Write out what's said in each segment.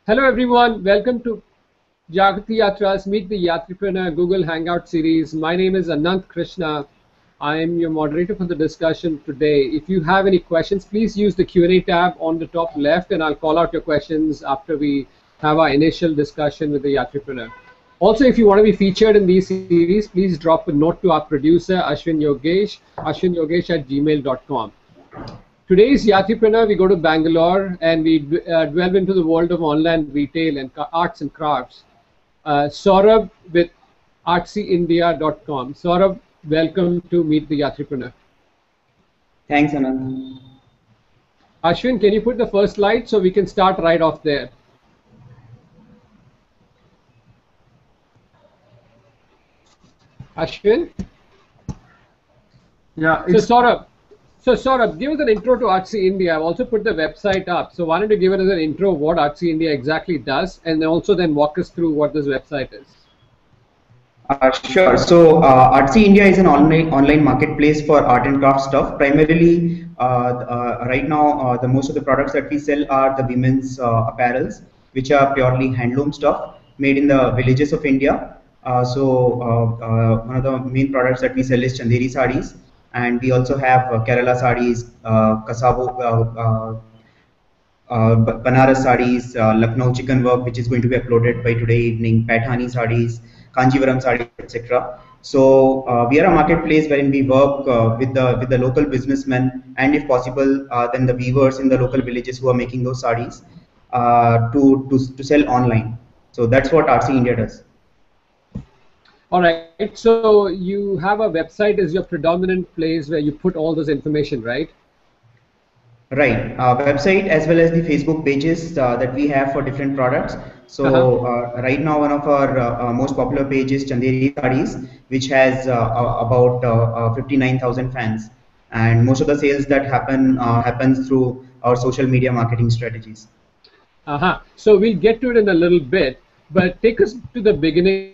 Hello everyone, welcome to Jagriti Yatra's Meet the Yatripreneur Google Hangout series. My name is Anant Krishna. I am your moderator for the discussion today. If you have any questions, please use the Q&A tab on the top left and I'll call out your questions after we have our initial discussion with the Yatripreneur. Also, if you want to be featured in these series, please drop a note to our producer, ashwinyogesh@gmail.com. Today's Yatripreneur, we go to Bangalore and we delve into the world of online retail and arts and crafts. Saurabh with ArtsyIndia.com. Saurabh, welcome to Meet the Yatripreneur. Thanks, Anand. Ashwin, can you put the first slide so we can start right off there? Ashwin? Yeah. So Saurabh, give us an intro to ArtsyIndia. I've also put the website up. So why don't you give us an intro of what ArtsyIndia exactly does, and also then walk us through what this website is. Sure. So ArtsyIndia is an online marketplace for art and craft stuff. Primarily, right now, the most of the products that we sell are the women's apparels, which are purely handloom stuff made in the villages of India. One of the main products that we sell is Chanderi sarees. And we also have Kerala sarees, Banaras sarees, Lucknow chicken work, which is going to be uploaded by today evening, Pathani sarees, Kanjivaram sarees, etc. So we are a marketplace wherein we work with the local businessmen and, if possible, then the weavers in the local villages who are making those sarees to sell online. So that's what ArtsyIndia does. All right, so you have a website as your predominant place where you put all this information, right? Right, website as well as the Facebook pages that we have for different products. So right now, one of our most popular pages is Chanderi Sarees, which has about 59,000 fans, and most of the sales that happens through our social media marketing strategies. So we'll get to it in a little bit, but take us to the beginning.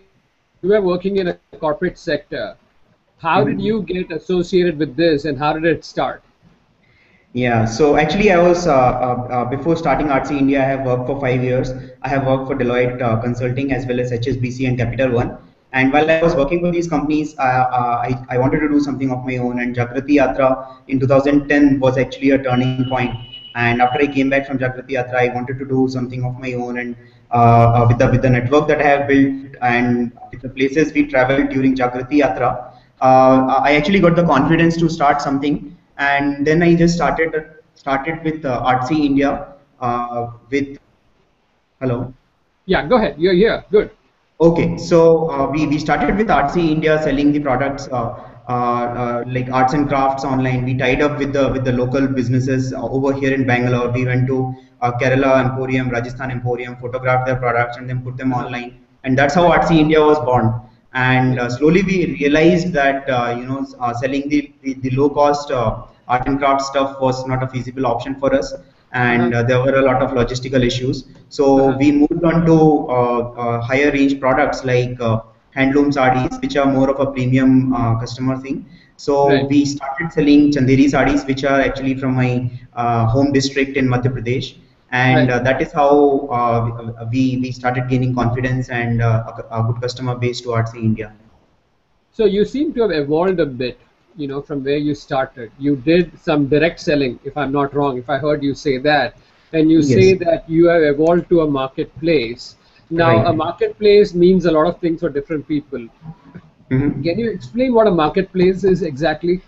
You were working in a corporate sector. How did you get associated with this, and how did it start? Yeah, so actually I was, before starting ArtsyIndia, I have worked for 5 years. I have worked for Deloitte Consulting as well as HSBC and Capital One. And while I was working for these companies, I wanted to do something of my own, and Jagriti Yatra in 2010 was actually a turning point. And after I came back from Jagriti Yatra, I wanted to do something of my own, and with the network that I have built and with the places we traveled during Jagriti Yatra, I actually got the confidence to start something, and then I just started with ArtsyIndia with. Hello. Yeah, go ahead. You're here. Good. Okay, so we started with ArtsyIndia selling the products like arts and crafts online. We tied up with the local businesses over here in Bangalore. We went to Kerala Emporium, Rajasthan Emporium, photographed their products and then put them online. And that's how ArtsyIndia was born. And slowly we realized that selling the low cost art and craft stuff was not a feasible option for us. And there were a lot of logistical issues. So we moved on to higher range products like handloom sarees, which are more of a premium customer thing. So we started selling Chanderi sarees, which are actually from my home district in Madhya Pradesh. And that is how we started gaining confidence and a good customer base to ArtsyIndia. So you seem to have evolved a bit, from where you started. You did some direct selling, if I'm not wrong, if I heard you say that. And you say that you have evolved to a marketplace. Now, a marketplace means a lot of things for different people. Can you explain what a marketplace is exactly?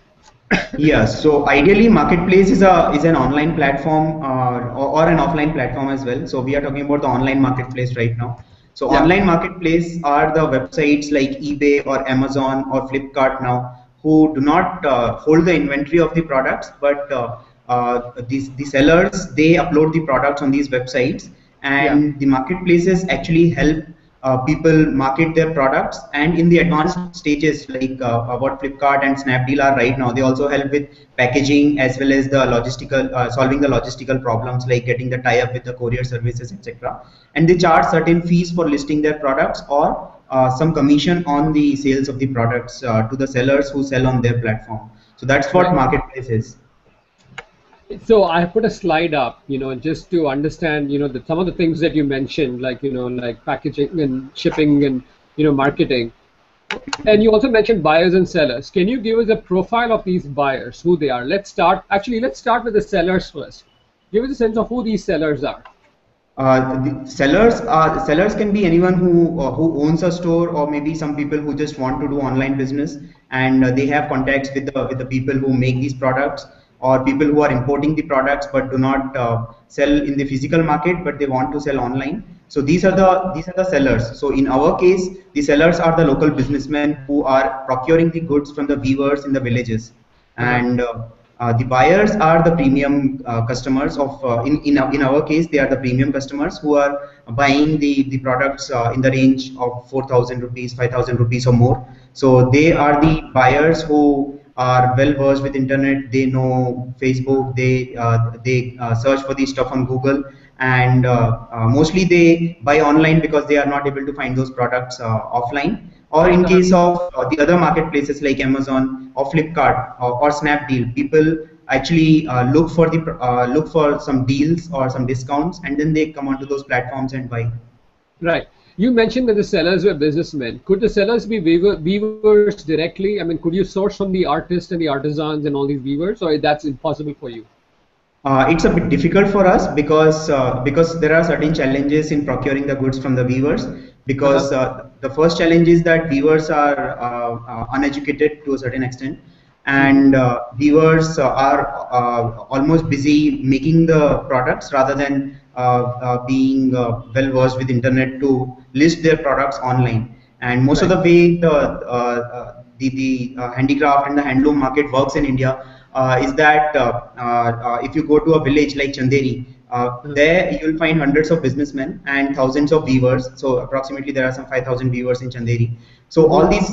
Yeah, so ideally marketplace is an online platform or an offline platform as well. So we are talking about the online marketplace right now. So online marketplace are the websites like eBay or Amazon or Flipkart now, who do not hold the inventory of the products, but the sellers, they upload the products on these websites, and the marketplaces actually help people market their products. And in the advanced stages, like what Flipkart and Snapdeal are right now, they also help with packaging as well as the logistical, solving the logistical problems like getting the tie-up with the courier services, etc. And they charge certain fees for listing their products, or some commission on the sales of the products to the sellers who sell on their platform. So that's what marketplace is. So I put a slide up, just to understand, some of the things that you mentioned, like, like packaging and shipping and, marketing. And you also mentioned buyers and sellers. Can you give us a profile of these buyers, who they are? Let's start with the sellers first. Give us a sense of who these sellers are. Sellers can be anyone who owns a store, or maybe some people who just want to do online business, and they have contacts with the people who make these products, or people who are importing the products but do not sell in the physical market, but they want to sell online. So these are the sellers. So in our case, the sellers are the local businessmen who are procuring the goods from the weavers in the villages, Uh-huh. and the buyers are the premium customers of in our case, they are the premium customers who are buying the products in the range of 4,000 rupees, 5,000 rupees or more. So they are the buyers who are well versed with internet. They know Facebook, they search for the stuff on Google, and mostly they buy online because they are not able to find those products offline. Or in Uh-huh. case of the other marketplaces like Amazon or Flipkart or Snapdeal, people actually look for some deals or some discounts, and then they come onto those platforms and buy. Right. You mentioned that the sellers were businessmen. Could the sellers be weavers directly? I mean, could you source from the artists and the artisans and all these weavers, or that's impossible for you? It's a bit difficult for us because there are certain challenges in procuring the goods from the weavers. Uh-huh. Because the first challenge is that weavers are uneducated to a certain extent, Hmm. and weavers are almost busy making the products rather than being well versed with internet to list their products online. And most of Right. the way the handicraft and the handloom market works in India is that if you go to a village like Chanderi, Uh-huh. there you'll find hundreds of businessmen and thousands of weavers. So approximately there are some 5,000 weavers in Chanderi. So all Hmm. these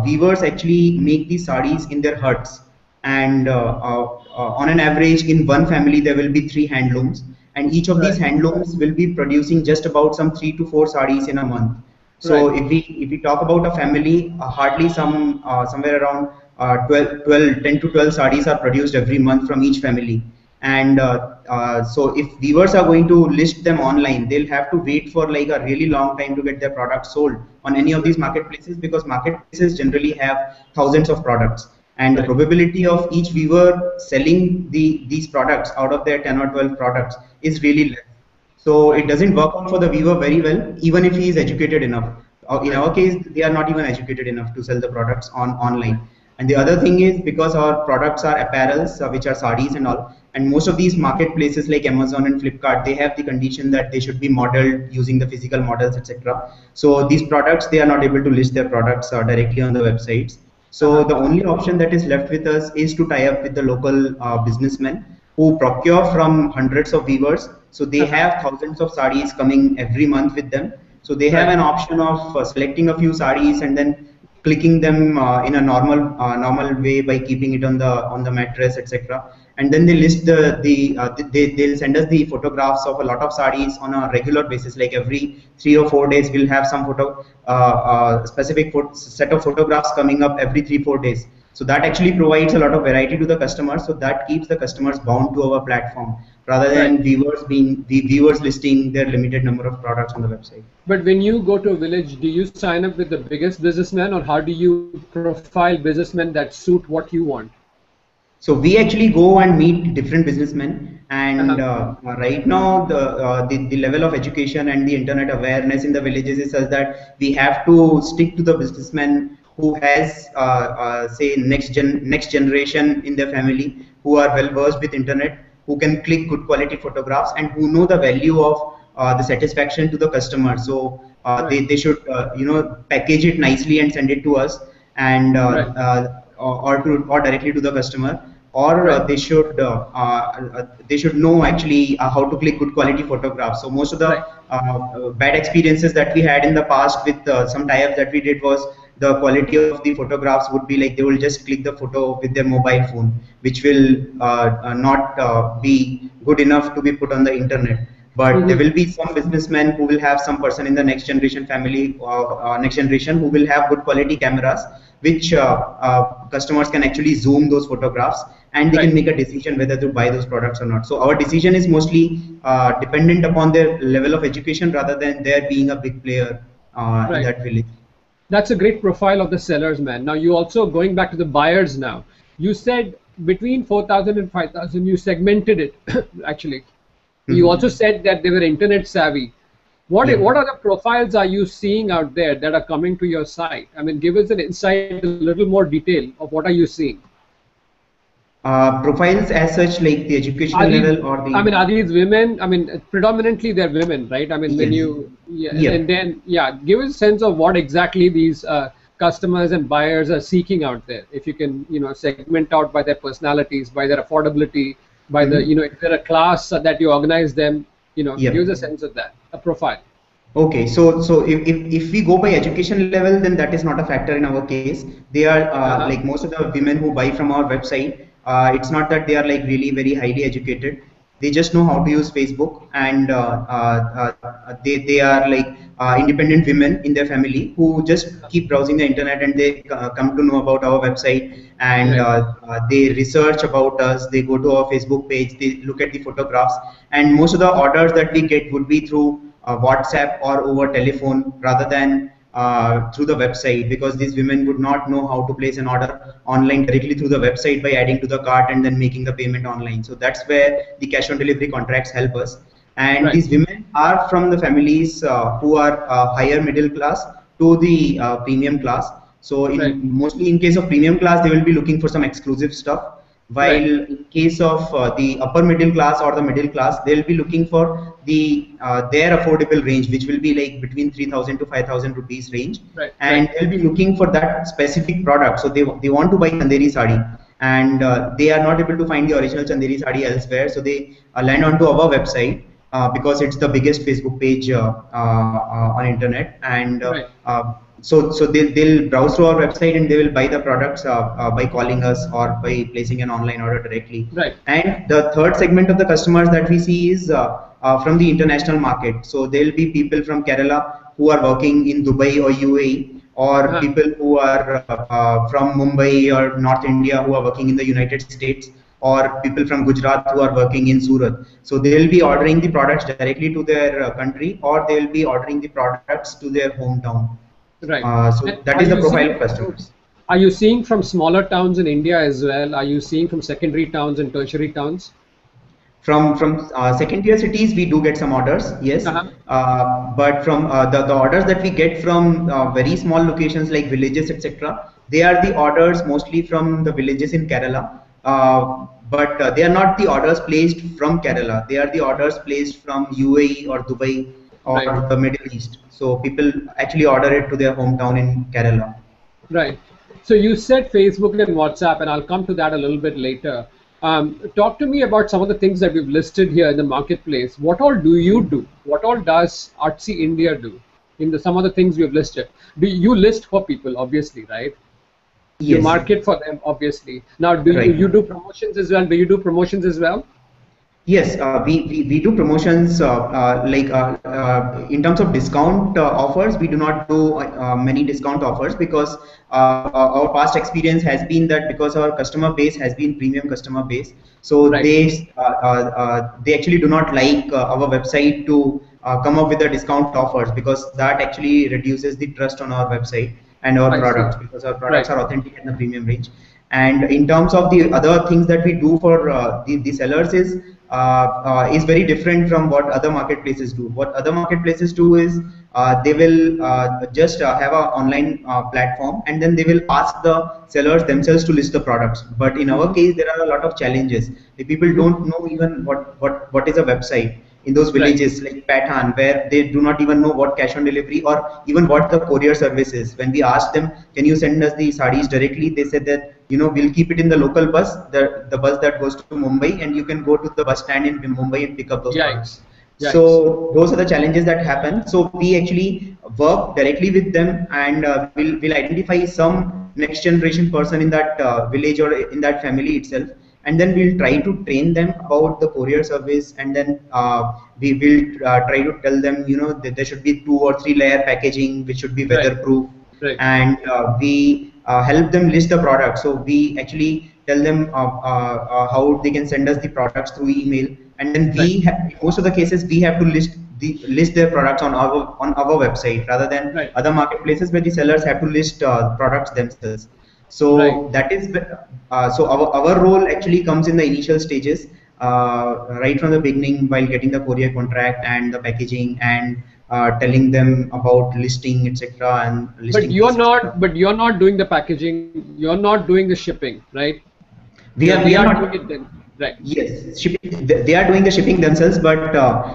weavers actually make these sarees in their huts, and on an average in one family there will be three handlooms, and each of these Right. handlooms will be producing just about some 3 to 4 sarees in a month. So Right. if we talk about a family, hardly somewhere around 10 to 12 sarees are produced every month from each family. And so if viewers are going to list them online, they'll have to wait for like a really long time to get their products sold on any of these marketplaces, because marketplaces generally have thousands of products, and the Right. probability of each viewer selling these products out of their 10 or 12 products is really less. So it Right. doesn't work out for the viewer very well, even if he is educated enough. In Right. our case, they are not even educated enough to sell the products on online. And the other thing is, because our products are apparels, which are sarees and all, and most of these marketplaces like Amazon and Flipkart, they have the condition that they should be modeled using the physical models, etc. So these products, they are not able to list their products directly on the websites. So Uh-huh. the only option that is left with us is to tie up with the local businessmen who procure from hundreds of weavers. So they Uh-huh. have thousands of sarees coming every month with them. So they have Right. an option of selecting a few sarees and then clicking them in a normal way by keeping it on the mattress, etc. And then they list they'll send us the photographs of a lot of sarees on a regular basis. Like every 3 or 4 days, we'll have some specific set of photographs coming up every 3 4 days. So that actually provides a lot of variety to the customers. So that keeps the customers bound to our platform rather Right. than viewers listing their limited number of products on the website. But when you go to a village, do you sign up with the biggest businessman, or how do you profile businessmen that suit what you want? So we actually go and meet different businessmen, and Uh-huh. right now the level of education and the internet awareness in the villages is such that we have to stick to the businessmen who has say next generation in their family, who are well versed with internet, who can click good quality photographs, and who know the value of the satisfaction to the customer. So Right. they should package it nicely and send it to us, and Right. or directly to the customer, or Right. they should know actually how to click good quality photographs. So most of the Right. bad experiences that we had in the past with some tie-ups that we did was the quality of the photographs would be like they will just click the photo with their mobile phone, which will not be good enough to be put on the internet. But there Hmm. will be some businessmen who will have some person in the next generation family, next generation, who will have good quality cameras, which customers can actually zoom those photographs, and they Right. can make a decision whether to buy those products or not. So our decision is mostly dependent upon their level of education rather than their being a big player in Right. that village. That's a great profile of the sellers, man. Now, you also going back to the buyers now. You said between 4,000 and 5,000, you segmented it actually. You also Mhm. said that they were internet savvy. Yeah. What other profiles are you seeing out there that are coming to your site? I mean, give us an insight, a little more detail of what are you seeing? Profiles as such, like the educational Are these, level or I the. mean, are these women? I mean, predominantly they're women, right? I mean, when Yes. you, yeah, and Yep. then, yeah, give us a sense of what exactly these customers and buyers are seeking out there. If you can, segment out by their personalities, by their affordability, by the, Mhm. if they're a class that you organize them, give us a Yep. sense of that, a profile. Okay, so if we go by education level, then that is not a factor in our case. They are Uh-huh. like most of the women who buy from our website. It's not that they are like really very highly educated. They just know how to use Facebook, and they are like independent women in their family who just keep browsing the internet, and they come to know about our website, and Right, they research about us. They go to our Facebook page, they look at the photographs, and most of the orders that we get would be through WhatsApp or over telephone rather than through the website, because these women would not know how to place an order online directly through the website by adding to the cart and then making the payment online. So that's where the cash on delivery contracts help us. And right, these women are from the families who are higher middle class to the premium class. So right, in mostly in case of premium class, they will be looking for some exclusive stuff, while right, in case of the upper middle class or the middle class, they'll be looking for their affordable range, which will be like between 3,000 to 5,000 rupees range, right, and right, they'll be looking for that specific product. So they want to buy chanderi sari, and they are not able to find the original chanderi sari elsewhere, so they land onto our website because it's the biggest Facebook page on internet, and right, so they'll browse through our website and they will buy the products by calling us or by placing an online order directly. right. And the third segment of the customers that we see is from the international market. So there'll be people from Kerala who are working in Dubai or UAE, or Uh-huh. people who are from Mumbai or North India who are working in the United States, or people from Gujarat who are working in Surat. So they will be ordering the products directly to their country, or they will be ordering the products to their hometown. Right. So And that are is the you profile seeing of customers. are you seeing from smaller towns in India as well? Are you seeing from secondary towns and tertiary towns? From second-tier cities, we do get some orders, yes. Uh-huh. But from the orders that we get from very small locations like villages, etc., they are the orders mostly from the villages in Kerala. But they are not the orders placed from Kerala. They are the orders placed from UAE or Dubai Right. or the Middle East. So people actually order it to their hometown in Kerala. Right. So you said Facebook and WhatsApp, and I'll come to that a little bit later. Talk to me about some of the things that we've listed here in the marketplace. What all do you do? What all does Artsy India do in the some of the things we've listed? Do you list for people, obviously, right? You Yes, market for them, obviously. Now, do you right. do promotions as well? Do you do promotions as well? Yes, we do promotions in terms of discount offers. We do not do many discount offers because our past experience has been that because our customer base has been premium customer base, so Right. they actually do not like our website to come up with the discount offers, because that actually reduces the trust on our website and our I see. products, because our products Right. are authentic in the premium range. And in terms of the other things that we do for the sellers is very different from what other marketplaces do. What other marketplaces do is they will just have an online platform, and then they will ask the sellers themselves to list the products. But in our Mm-hmm. case, there are a lot of challenges. The people Mm-hmm. don't know even what is a website in those Right. villages like Pathan, where they do not even know what cash on delivery or even what the courier service is. When we asked them, can you send us the sarees directly? They said that, we'll keep it in the local bus, the bus that goes to Mumbai, and you can go to the bus stand in Mumbai and pick up those products. Yikes. Yikes. So those are the challenges that happen. So we actually work directly with them, and we'll identify some next generation person in that village or in that family itself, and then we'll try to train them about the courier service, and then we will try to tell them, that there should be 2 or 3 layer packaging which should be Right. weatherproof, Right. and we help them list the product. So we actually tell them how they can send us the products through email, and then Right. most of the cases we have to list their products on our website rather than Right. other marketplaces where the sellers have to list products themselves. Right. So that is so our role actually comes in the initial stages, right from the beginning, while getting the courier contract and the packaging and telling them about listing, etc., and But listing you're fees, not. etc. But you're not doing the packaging. You're not doing the shipping, right? We They are are not. doing it then. Right. Yes, shipping. They are doing the shipping themselves, but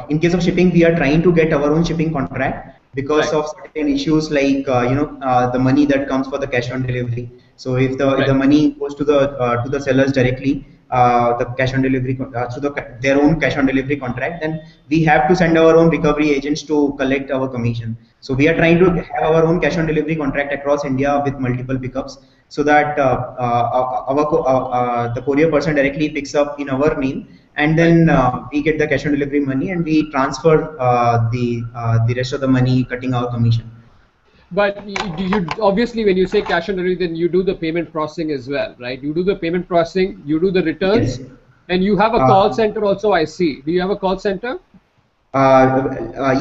in case of shipping, we are trying to get our own shipping contract because Right. of certain issues like the money that comes for the cash on delivery. So if the Right. money goes to the sellers directly, the cash on delivery through their own cash on delivery contract, then we have to send our own recovery agents to collect our commission. So we are trying to have our own cash on delivery contract across India with multiple pickups, so that the courier person directly picks up in our name, and Right. then we get the cash on delivery money, and we transfer the rest of the money, cutting our commission. But you obviously, when you say cash on delivery, then you do the payment processing as well, right? You do the payment processing, you do the Yes. returns, and you have a call Uh, center also. I see. Do you have a call center?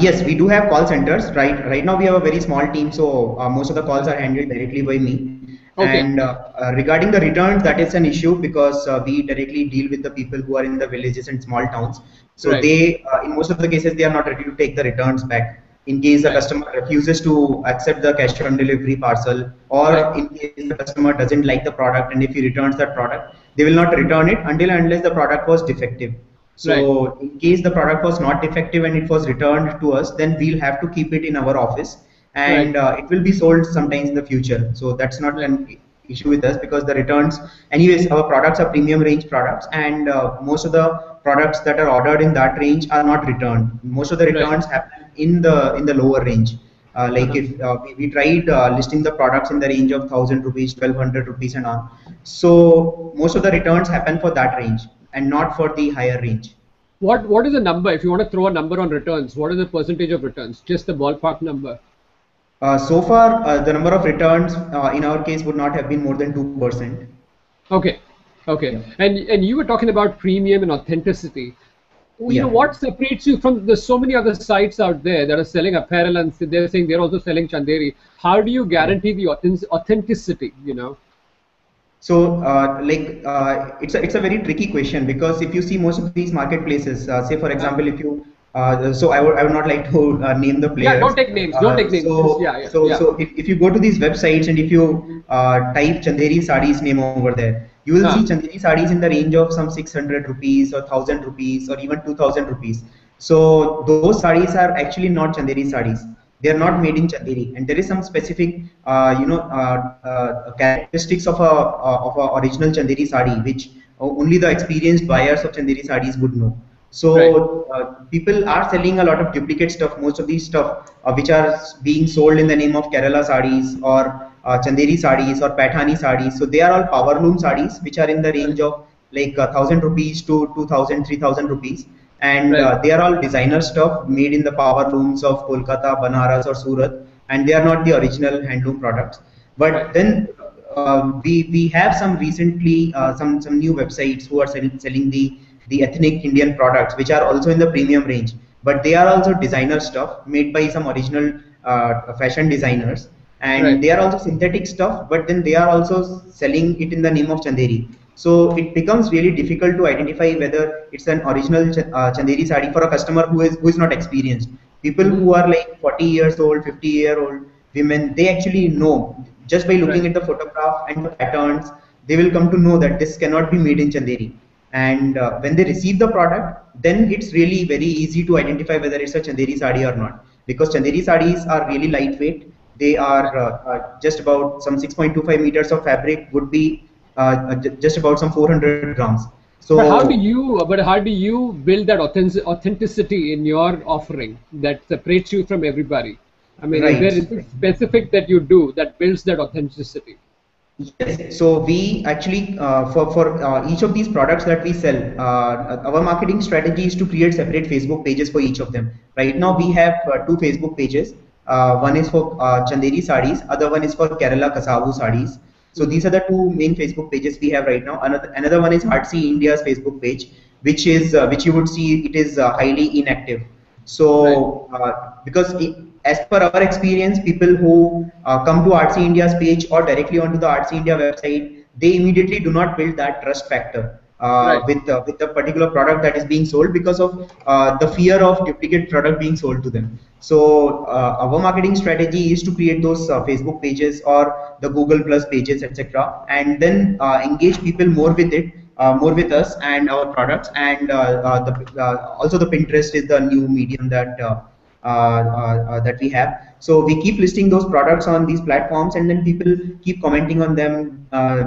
yes, we do have call centers. Right now, we have a very small team, so most of the calls Uh, are handled directly by me. okay. And regarding the returns, that is an issue because we directly deal with the people who are in the villages and small towns. So Right. they, in most of the cases, they are not ready to take the returns back. In case the Right. customer refuses to accept the cash on delivery parcel, Right. or in case the customer doesn't like the product and if he returns that product, they will not return it until and unless the product was defective. Right. So in case the product was not defective and it was returned to us, then we'll have to keep it in our office, Right. and it will be sold sometimes in the future. So that's not Right. an issue with us because the returns, anyways, our products are premium range products, and most of the products that are ordered in that range are not returned. Most of the Right. returns happen in the lower range. Like Uh-huh. if we tried listing the products in the range of 1,000 rupees, 1,200 rupees, and on. So most of the returns happen for that range and not for the higher range. What is the number? If you want to throw a number on returns, what is the percentage of returns? Just the ballpark number. So far, the number of returns in our case would not have been more than 2%. Okay. Okay. Yeah. And you were talking about premium and authenticity. You know, Yeah. what separates you from there's so many other sites out there that are selling apparel and they're saying they're also selling chanderi. How do you Yeah. guarantee the authenticity, you know? So, it's a very tricky question because if you see most of these marketplaces, say for Uh, example, if you so I would not like to name the yeah, players. don't take names. Don't take names. Just yeah, yeah, yeah. If you go to these websites and if you type Chanderi sarees name over there, you will see Uh, Chanderi sarees in the range of some 600 rupees or 1,000 rupees or even 2,000 rupees. So those sarees are actually not Chanderi sarees. They are not made in Chanderi, and there is some specific characteristics of a original Chanderi sari which only the experienced buyers of Chanderi sarees would know. right, So people are selling a lot of duplicate stuff. Most of these stuff which are being sold in the name of Kerala sarees or Chanderi sarees or Pathani sarees. So they are all power loom sarees which are in the right, range of like 1,000 rupees to 2,000, 3,000 rupees, and right, they are all designer stuff made in the power looms of Kolkata, Banaras, or Surat, and they are not the original handloom products. right, But then we have some recently some new websites who are selling the ethnic Indian products, which are also in the premium range, but they are also designer stuff made by some original fashion designers, and right, they are also synthetic stuff, but then they are also selling it in the name of Chanderi. So it becomes really difficult to identify whether it's an original Chanderi sari for a customer who is not experienced. People hmm, who are like 40 years old, 50-year-old women, they actually know just by right, looking at the photograph and the patterns, they will come to know that this cannot be made in Chanderi. And when they receive the product, then it's really very easy to identify whether it's a Chanderi sari or not. Because Chanderi saris are really lightweight. They right. are just about some 6.25 meters of fabric would be just about some 400 grams. So But how do you build that authenticity in your offering that separates you from everybody? I mean, is there right. anything specific that you do that builds that authenticity? Yes, so we actually for each of these products that we sell, our marketing strategy is to create separate Facebook pages for each of them. Right now, we Hmm. have two Facebook pages. One is for Chanderi sarees, other one is for Kerala Kasavu sarees. So these are the two main Facebook pages we have right now. Another one is Artsy India's Facebook page, which you would see it is highly inactive. Right. So because as per our experience, people who come to Artsy India's page or directly onto the Artsy India website, they immediately do not build that trust factor Right. with the particular product that is being sold, because of the fear of duplicate product being sold to them. So our marketing strategy is to create those Facebook pages or the Google Plus pages, etc., and then engage people more with it, more with us and our products. And also the Pinterest is the new medium that we have. So we keep listing those products on these platforms, and then people keep commenting on them.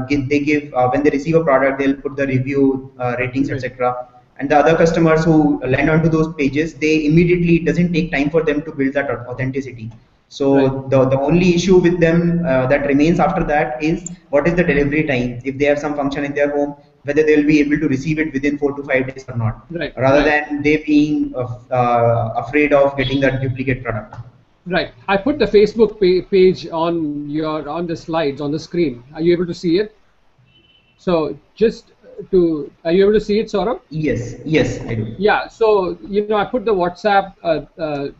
They give when they receive a product, they'll put the review, ratings, Right. etc. And the other customers who land onto those pages, they immediately, it doesn't take time for them to build that authenticity. Right. So the only issue with them that remains after that is what is the delivery time. If they have some function in their home, whether they will be able to receive it within 4 to 5 days or not, Right. rather Right. than they being afraid of getting that duplicate product. Right. I put the Facebook page on the slides on the screen. Are you able to see it? So are you able to see it, Saurabh? Yes, yes, I do. Yeah. So I put the WhatsApp,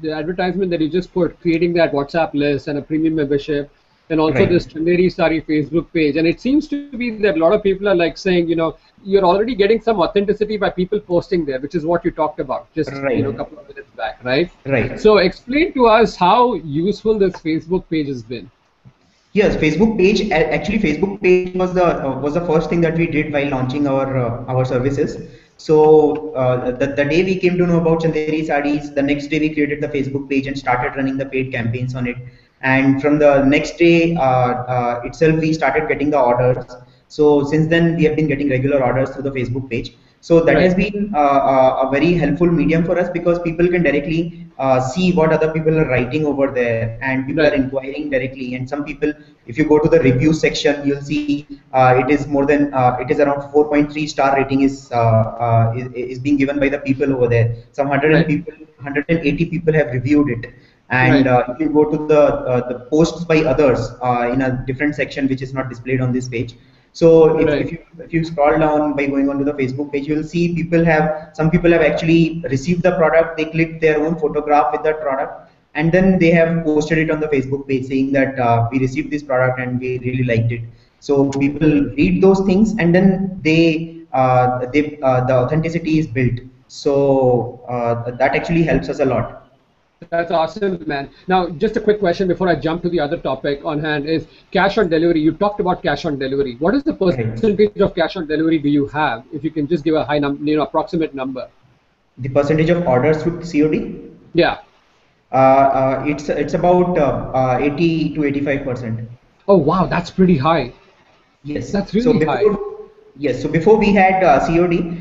the advertisement that you just put, creating that WhatsApp list and a premium membership, and also Right, this Chanderi Sari Facebook page. And it seems to be that a lot of people are like saying, you're already getting some authenticity by people posting there, which is what you talked about just a right, couple of minutes back, right? right. So explain to us how useful this Facebook page has been. Yes, Facebook page. Actually, Facebook page was the first thing that we did while launching our services. So the day we came to know about Chanderi sarees, the next day we created the Facebook page and started running the paid campaigns on it. And from the next day itself, we started getting the orders. So since then, we have been getting regular orders through the Facebook page. So that has Right. been a very helpful medium for us, because people can directly see what other people are writing over there, and people are Right. inquiring directly. And some people, if you go to the review section, you'll see it is around 4.3 star rating is being given by the people over there. Some Right. 180 people have reviewed it. And Right. if you go to the posts by others in a different section which is not displayed on this page. So Right. if you scroll down by going onto the Facebook page, you will see some people have actually received the product. They clicked their own photograph with that product, and then they have posted it on the Facebook page saying that we received this product and we really liked it. So people read those things, and then the authenticity is built. So that actually helps us a lot. That's awesome, man. Now, just a quick question before I jump to the other topic on hand is cash on delivery. You talked about cash on delivery. What is the Right. percentage of cash on delivery do you have? If you can just give a high number, approximate number. The percentage of orders with COD, Yeah. it's about 80 to 85%. Oh, wow, that's pretty high. Yes. That's really high. So before we had COD,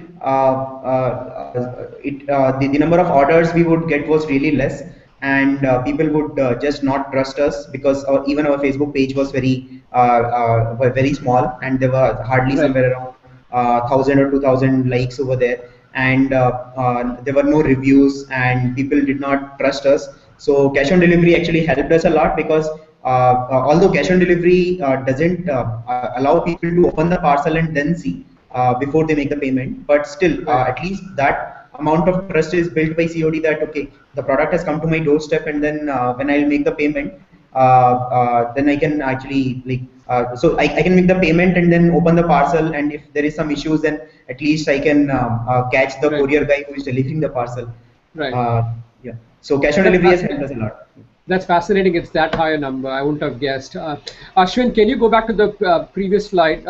the number of orders we would get was really less, and people would just not trust us, because even our Facebook page was very small, and there were hardly Right. somewhere around 1,000 or 2,000 likes over there, and there were no reviews, and people did not trust us. So cash on delivery actually helped us a lot, because although cash on delivery doesn't allow people to open the parcel and then see before they make the payment, but still Right. at least that amount of trust is built by COD, that okay, the product has come to my doorstep, and then when I'll make the payment, then I can actually I can make the payment and then open the parcel, and if there is some issues, then at least I can catch the Right. courier guy who is delivering the parcel. Right. Uh, yeah. So cash on That's delivery has helped fascinating. us a lot. That's fascinating. It's that high a number. I wouldn't have guessed. Ashwin, can you go back to the previous slide?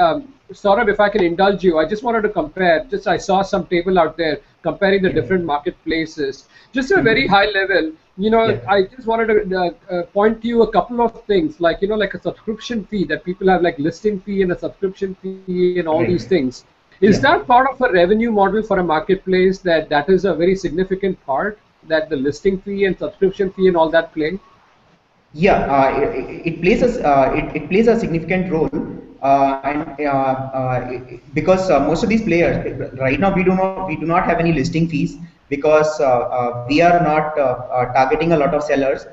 Saurabh, if I can indulge you, I just wanted to compare. Just I saw some table out there comparing the Yeah. different marketplaces. Just at a very Mhm. high level, Yeah. I just wanted to point to you a couple of things, like like a subscription fee that people have, like listing fee and a subscription fee and all these Right. things. Is Yeah. that part of a revenue model for a marketplace that is a very significant part that the listing fee and subscription fee and all that play? Yeah, it plays a significant role, and because most of these players right now, we do not have any listing fees, because we are not targeting a lot of sellers.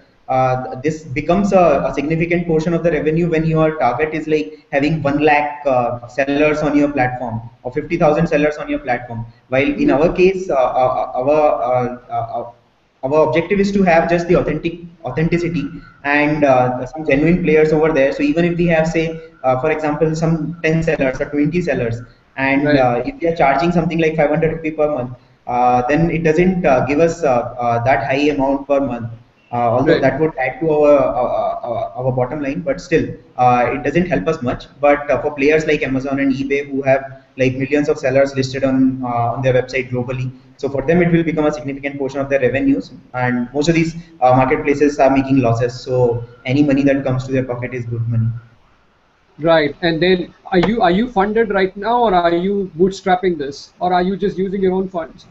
this becomes a significant portion of the revenue when your target is like having 1 lakh sellers on your platform or 50,000 sellers on your platform. While in our case, our objective is to have just the authenticity and some genuine players over there. So even if we have, say, for example, some 10 sellers or 20 sellers, and Right. if we are charging something like 500 rupee per month, then it doesn't give us that high amount per month. Although Right. that would add to our bottom line, but still it doesn't help us much. But for players like Amazon and eBay, who have like millions of sellers listed on their website globally, so for them it will become a significant portion of their revenues. And most of these marketplaces are making losses, so any money that comes to their pocket is good money. Right. And then are you funded right now, or are you bootstrapping this, or are you just using your own funds?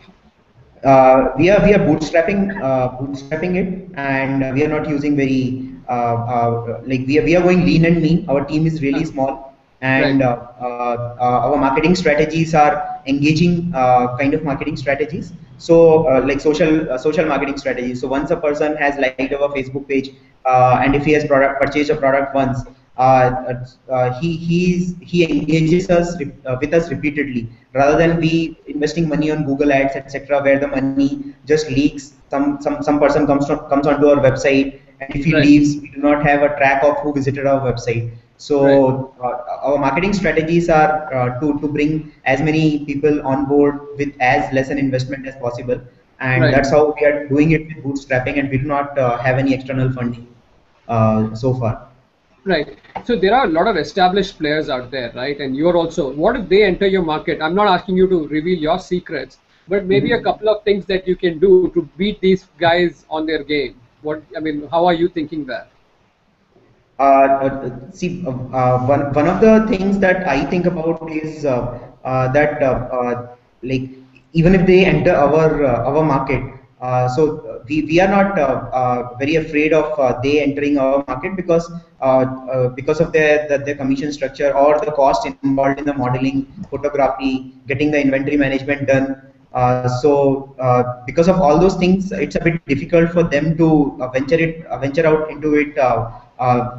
We are bootstrapping it, and we are not using very like we are going lean and mean. Our team is really small, Right. and our marketing strategies are engaging kind of marketing strategies. So like social marketing strategies. So once a person has liked our Facebook page, and if he has purchased a product once, he engages us with us repeatedly, rather than we investing money on Google Ads, etc., where the money just leaks. Some person comes onto our website, and if he Right. leaves, we do not have a track of who visited our website. Right. So our marketing strategies are to bring as many people on board with as less an investment as possible, and Right. that's how we are doing it with bootstrapping, and we do not have any external funding so far. Right. So there are a lot of established players out there, right? And you're also, what if they enter your market? I'm not asking you to reveal your secrets, but maybe a Mhm. couple of things that you can do to beat these guys on their game. I mean, how are you thinking that? See, one of the things that I think about is that like even if they enter our market, we are not very afraid of they entering our market, because of their commission structure or the cost involved in the modeling, photography, getting the inventory management done. Because of all those things, it's a bit difficult for them to venture out into it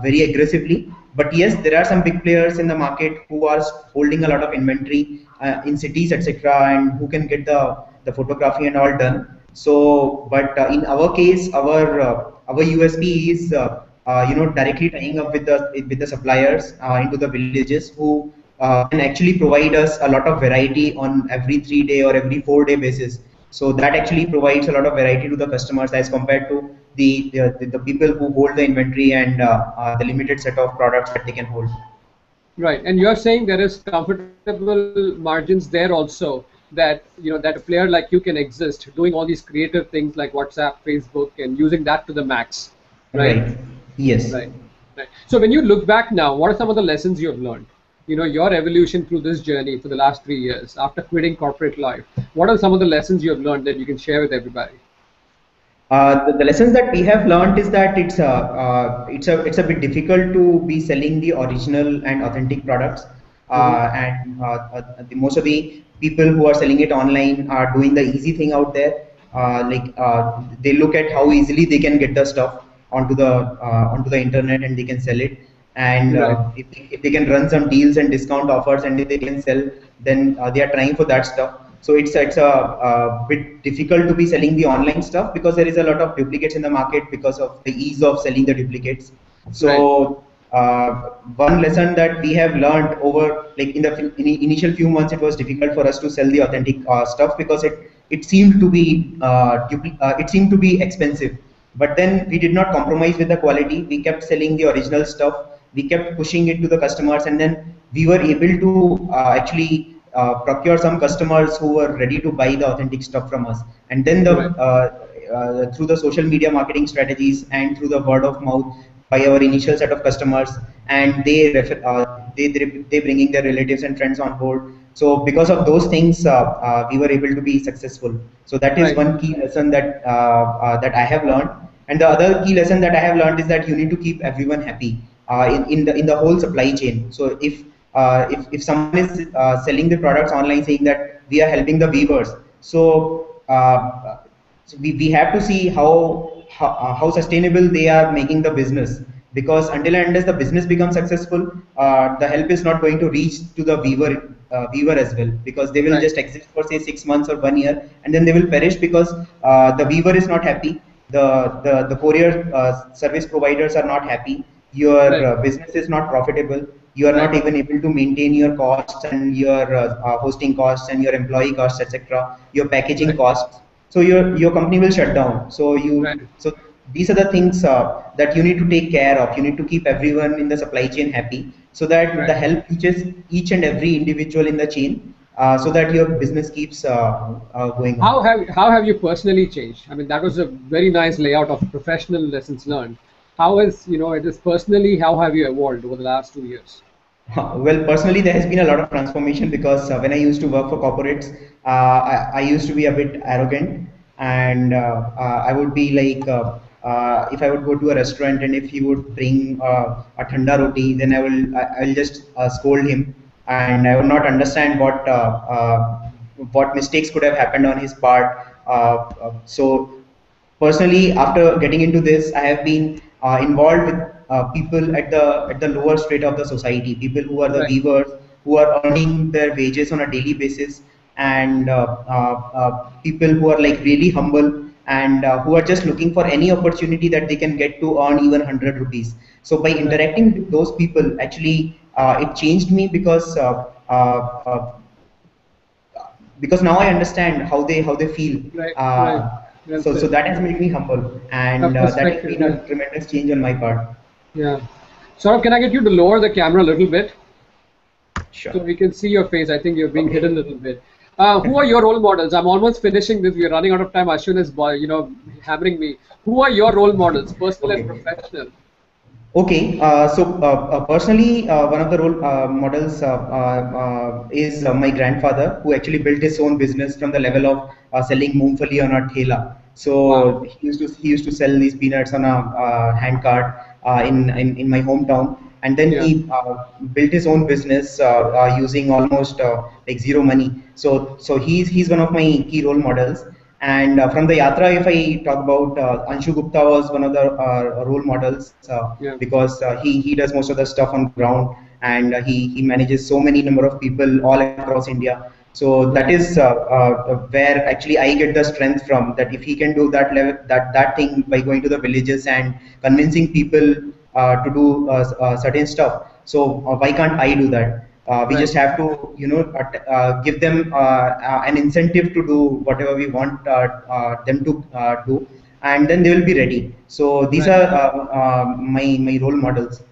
very aggressively. But yes, there are some big players in the market who are holding a lot of inventory in cities, etc., and who can get the photography and all done. So, but in our case, our USP is directly tying up with the suppliers into the villages, who can actually provide us a lot of variety on every 3 day or every 4 day basis. So that actually provides a lot of variety to the customers, as compared to the people who hold the inventory and the limited set of products that they can hold. Right. And you're saying there is comfortable margins there also, that that a player like you can exist doing all these creative things like WhatsApp, Facebook, and using that to the max. Right. Right. Yes. Right. Right. So when you look back now, what are some of the lessons you have learned? Your evolution through this journey for the last 3 years after quitting corporate life. What are some of the lessons you have learned that you can share with everybody? The lessons that we have learned is that it's a bit difficult to be selling the original and authentic products, Hmm. and most of the people who are selling it online are doing the easy thing out there. They look at how easily they can get the stuff onto the internet, and they can sell it. And Right. if they can run some deals and discount offers, and if they can sell, then they are trying for that stuff. So it's a bit difficult to be selling the online stuff, because there is a lot of duplicates in the market because of the ease of selling the duplicates. Right. So one lesson that we have learned over, like, initial few months, it was difficult for us to sell the authentic stuff, because it seemed to be expensive. But then we did not compromise with the quality. We kept selling the original stuff. We kept pushing it to the customers, and then we were able to actually procure some customers who were ready to buy the authentic stuff from us. And then Right. through the social media marketing strategies and through the word of mouth by our initial set of customers, and they bringing their relatives and friends on board. So because of those things, we were able to be successful. So that is Right. one key lesson that I have learned. And the other key lesson that I have learned is that you need to keep everyone happy in the whole supply chain. So if someone is selling the products online, saying that we are helping the weavers, so we have to see how how sustainable they are making the business. Because until and unless the business becomes successful, the help is not going to reach to the weaver as well, because they will Right. just exist for say 6 months or 1 year, and then they will perish because the weaver is not happy, the courier service providers are not happy, your Right. business is not profitable, you are not Right. even able to maintain your costs and your hosting costs and your employee costs, etc., your packaging Right. costs. So your company will shut down. Right. So these are the things that you need to take care of. You need to keep everyone in the supply chain happy, so that the Right. help reaches each and every individual in the chain, so that your business keeps going on. How have you personally changed? I mean, that was a very nice layout of professional lessons learned. How is, it is personally, how have you evolved over the last 2 years? Well, personally, there has been a lot of transformation, because when I used to work for corporates, I used to be a bit arrogant, and I would be like, if I would go to a restaurant and if he would bring a thanda roti, then I will just scold him, and I would not understand what mistakes could have happened on his part. So personally, after getting into this, I have been involved with people at the lower strata of the society, people who are the Right. weavers, who are earning their wages on a daily basis, and people who are like really humble, and who are just looking for any opportunity that they can get to earn even 100 rupees. So by Right. interacting with those people, actually, it changed me, because now I understand how they feel. Right. Right. Uh, Well so said. that has made me humble, A and that has perspective. been Yeah. a tremendous change on my part. Yeah. Saurabh, can I get you to lower the camera a little bit so Sure. we can see your face? I think you're being hidden a Okay. little bit. Who are your role models? I'm almost finishing this. We're running out of time. Ashwin is, hammering me. Who are your role models, personal and Okay. professional? Okay, personally, one of the role models is my grandfather, who actually built his own business from the level of selling moongfali on a thela. So Wow. he used to sell these peanuts on a hand cart in my hometown, and then Yeah. he built his own business using almost like zero money. So he's one of my key role models. And from the Yatra, if I talk about, Anshu Gupta was one of the role models, Yeah. because he does most of the stuff on ground, and he manages so many number of people all across India. So that Right. is where actually I get the strength from. That if he can do that level, that thing by going to the villages and convincing people to do certain stuff, so why can't I do that? We Right. just have to, give them an incentive to do whatever we want them to do, and then they will be ready. So these Right. are my role models.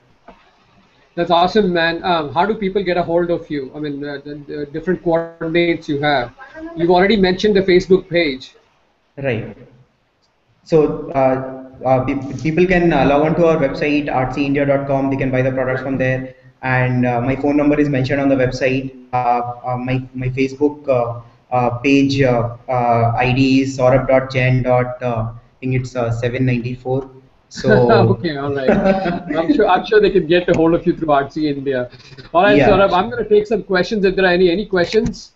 That's awesome, man. How do people get a hold of you? I mean, the different coordinates you have. You've already mentioned the Facebook page. Right. So people can log on to our website, artsyindia.com. They can buy the products Right. from there, and my phone number is mentioned on the website. My Facebook page ID is saurabh.jain. I think it's 794. So Okay, all right. I'm sure they can get a hold of you through Artsy India. All right, yeah, Saurabh, I'm going to take some questions if there are any questions.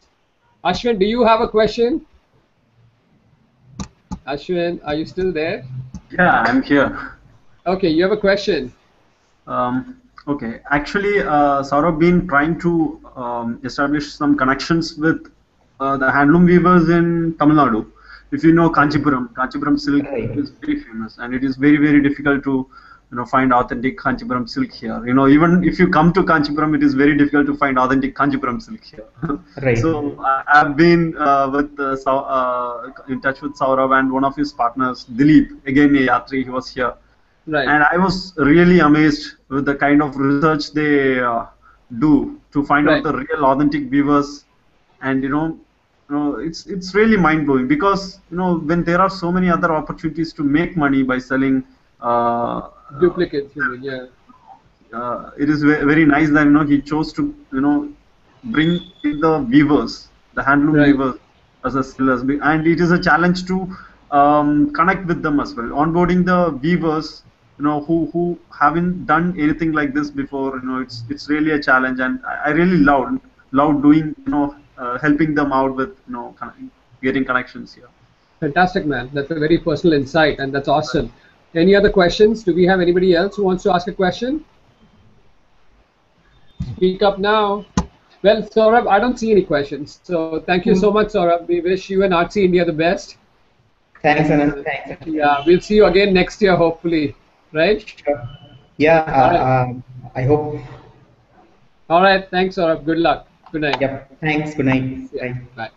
Ashwin, do you have a question? Ashwin, are you still there? Yeah, I'm here. Okay, you have a question. Okay, actually, Saurabh been trying to establish some connections with the handloom weavers in Tamil Nadu. If you know right, Kanchipuram silk right, is very famous, and it is very very difficult to find authentic Kanchipuram silk here. Even if you come to Kanchipuram, it is very difficult to find authentic Kanchipuram silk here. right, So I've been in touch with Saurabh and one of his partners, Dilip, again a Yatri. He was here, Right, and I was really amazed with the kind of research they do to find out right, the real authentic viewers. And it's really mind blowing, because when there are so many other opportunities to make money by selling, duplicates, you mean, yeah. it is very nice that he chose to bring in the weavers, the handloom Right, weavers, as a sellers. And it is a challenge to connect with them as well, onboarding the weavers who haven't done anything like this before. It's really a challenge, and I really love doing helping them out with getting connections here. Fantastic, man. That's a very personal insight, and that's awesome. Any other questions? Do we have anybody else who wants to ask a question? Speak up now. Well, Saurabh, I don't see any questions. So thank you so much, Saurabh. We wish you and Artsy India the best. Thanks, Anand. Thanks. Yeah, we'll see you again next year, hopefully. Right? Sure. Yeah, All right. I hope. All right. Thanks, Saurabh. Good luck. Good night. Yep. Thanks. Good night. Yeah. Bye. Bye.